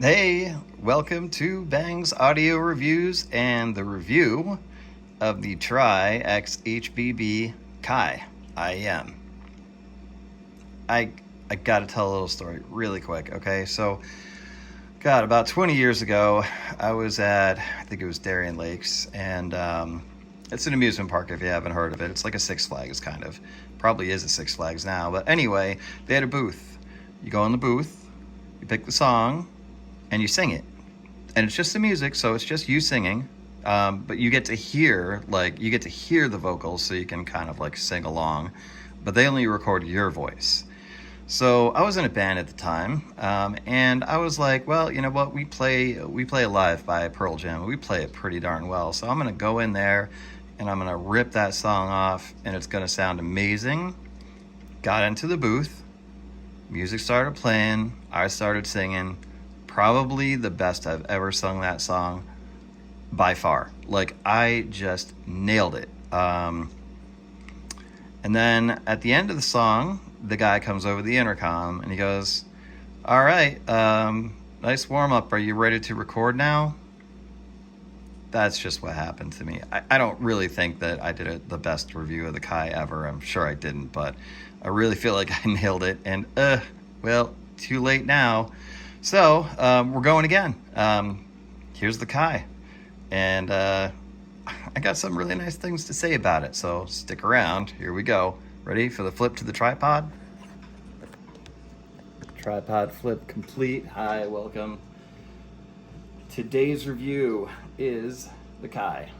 Hey, welcome to Bang's Audio Reviews and the review of the Tri X HBB Kai IEM. I gotta tell a little story really quick, okay? So, God, about 20 years ago, I was at, I think it was Darien Lakes, and it's an amusement park if you haven't heard of it. It's like a Six Flags, kind of. Probably is a Six Flags now, but anyway, they had a booth. You go in the booth, you pick the song, and you sing it. And it's just the music, so it's just you singing. But you get to hear the vocals, so you can kind of like sing along. But they only record your voice. So I was in a band at the time, and I was like, well, you know what? We play Alive by Pearl Jam. We play it pretty darn well. So I'm gonna go in there, and I'm gonna rip that song off, and it's gonna sound amazing. Got into the booth, music started playing, I started singing. Probably the best I've ever sung that song by far. Like, I just nailed it. And then at the end of the song, the guy comes over the intercom and he goes, all right, nice warm-up. Are you ready to record now? That's just what happened to me. I don't really think that I did the best review of the Kai ever. I'm sure I didn't, but I really feel like I nailed it. And, well, too late now. So, we're going again. Here's the Kai. And I got some really nice things to say about it, so stick around. Here we go. Ready for the flip to the tripod? Tripod flip complete. Hi, welcome. Today's review is the Kai.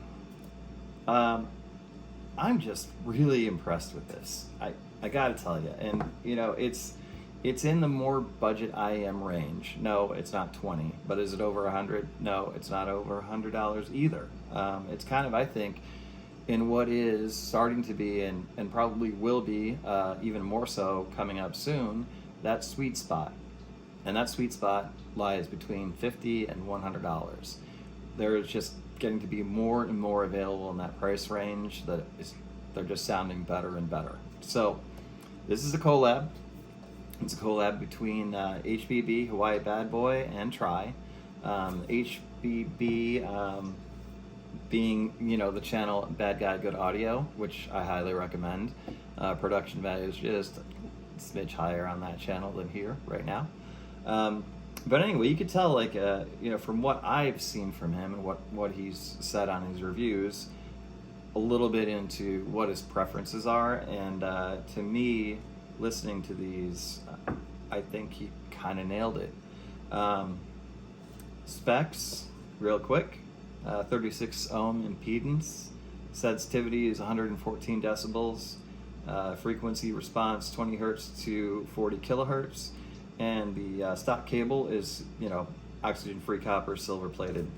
I'm just really impressed with this. I gotta tell you. And, you know, it's in the more budget IEM range. No, it's not 20, but is it over 100? No, it's not over $100 either. It's kind of, I think, in what is starting to be and probably will be even more so coming up soon, that sweet spot. And that sweet spot lies between $50 and $100. There's just getting to be more and more available in that price range they're just sounding better and better. So this is a collab. It's a collab between HBB, Hawaii Bad Boy, and Tri. HBB being, you know, the channel Bad Guy Good Audio, which I highly recommend. Production value is just a smidge higher on that channel than here right now. But anyway, you could tell, like, you know, from what I've seen from him and what he's said on his reviews, a little bit into what his preferences are. And to me, listening to these, I think he kind of nailed it. Specs, real quick, 36 ohm impedance, sensitivity is 114 decibels, frequency response 20 hertz to 40 kilohertz, and the stock cable is, you know, oxygen-free copper, silver plated.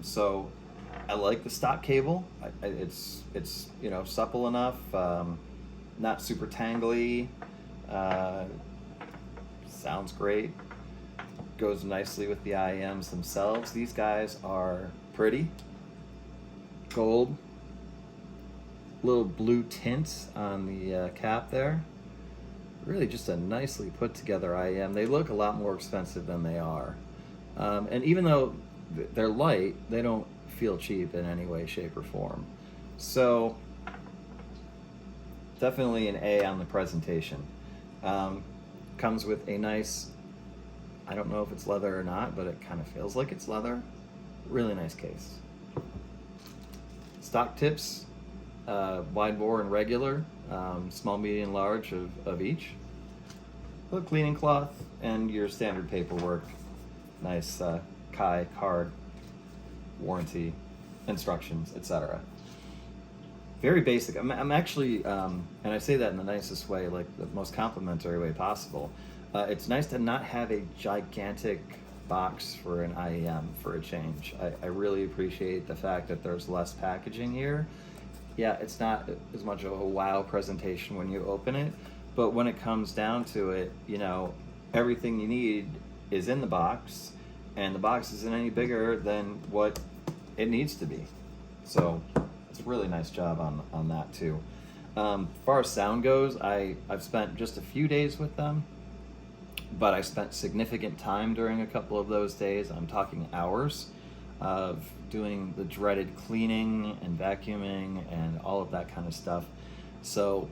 So I like the stock cable. It's you know, supple enough. Not super tangly, sounds great, goes nicely with the IEMs themselves. These guys are pretty, gold, little blue tint on the cap there. Really just a nicely put together IEM. They look a lot more expensive than they are. And even though they're light, they don't feel cheap in any way, shape, or form. So definitely an A on the presentation. Comes with a nice, I don't know if it's leather or not, but it kind of feels like it's leather. Really nice case. Stock tips, wide bore and regular, small, medium, large of each. A cleaning cloth and your standard paperwork. Nice Kai card, warranty, instructions, etc. Very basic. I'm actually, and I say that in the nicest way, like the most complimentary way possible. It's nice to not have a gigantic box for an IEM for a change. I really appreciate the fact that there's less packaging here. Yeah, it's not as much of a wow presentation when you open it, but when it comes down to it, you know, everything you need is in the box, and the box isn't any bigger than what it needs to be. So it's a really nice job on that too. As far as sound goes, I've spent just a few days with them. but I spent significant time during a couple of those days. I'm talking hours of doing the dreaded cleaning and vacuuming and all of that kind of stuff. So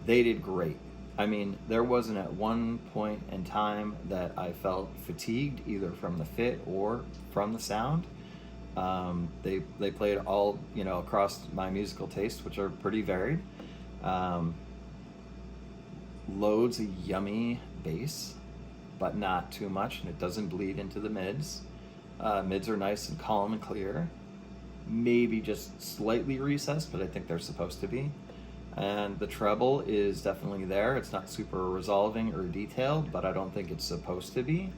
they did great. I mean, there wasn't at one point in time that I felt fatigued either from the fit or from the sound. They played all, you know, across my musical tastes, which are pretty varied. Loads of yummy bass, but not too much, and it doesn't bleed into the mids. Mids are nice and calm and clear. Maybe just slightly recessed, but I think they're supposed to be. And the treble is definitely there. It's not super resolving or detailed, but I don't think it's supposed to be.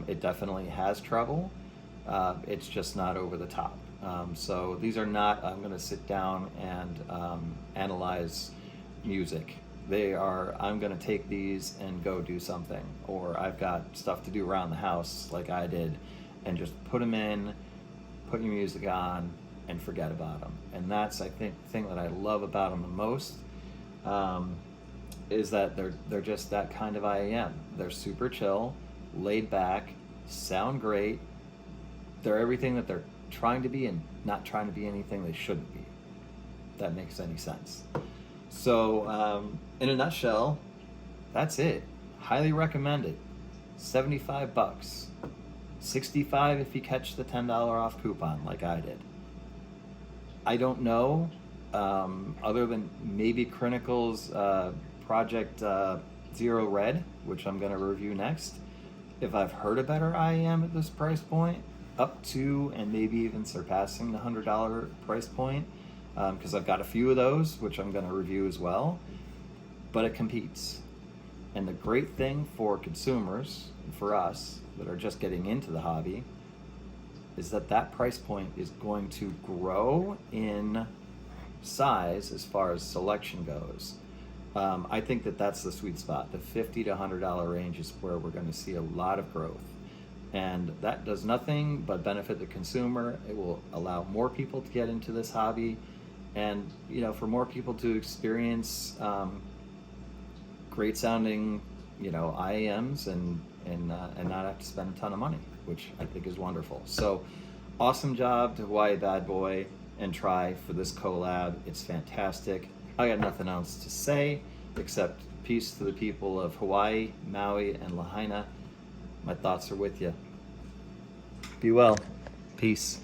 It definitely has treble. It's just not over the top. So these are not, I'm going to sit down and analyze music. They are, I'm going to take these and go do something, or I've got stuff to do around the house like I did, and just put them in, put your music on, and forget about them. And that's, I think, the thing that I love about them the most, is that they're just that kind of IEM. They're super chill, laid back, sound great. They're everything that they're trying to be and not trying to be anything they shouldn't be. If that makes any sense. So, in a nutshell, that's it. Highly recommend it. 75 bucks. 65 if you catch the $10 off coupon like I did. I don't know, other than maybe Crinical's Project Zero Red, which I'm going to review next, if I've heard a better IEM at this price point, up to and maybe even surpassing the $100 price point, because I've got a few of those, which I'm going to review as well, but it competes. And the great thing for consumers, and for us that are just getting into the hobby, is that that price point is going to grow in size as far as selection goes. I think that that's the sweet spot. The $50 to $100 range is where we're going to see a lot of growth. And that does nothing but benefit the consumer. It will allow more people to get into this hobby, and, you know, for more people to experience great sounding, you know, IEMs and not have to spend a ton of money, which I think is wonderful. So awesome job to Hawaii Bad Boy and Try for this collab. It's fantastic. I got nothing else to say except peace to the people of Hawaii, Maui, and Lahaina. My thoughts are with you. Be well. Peace.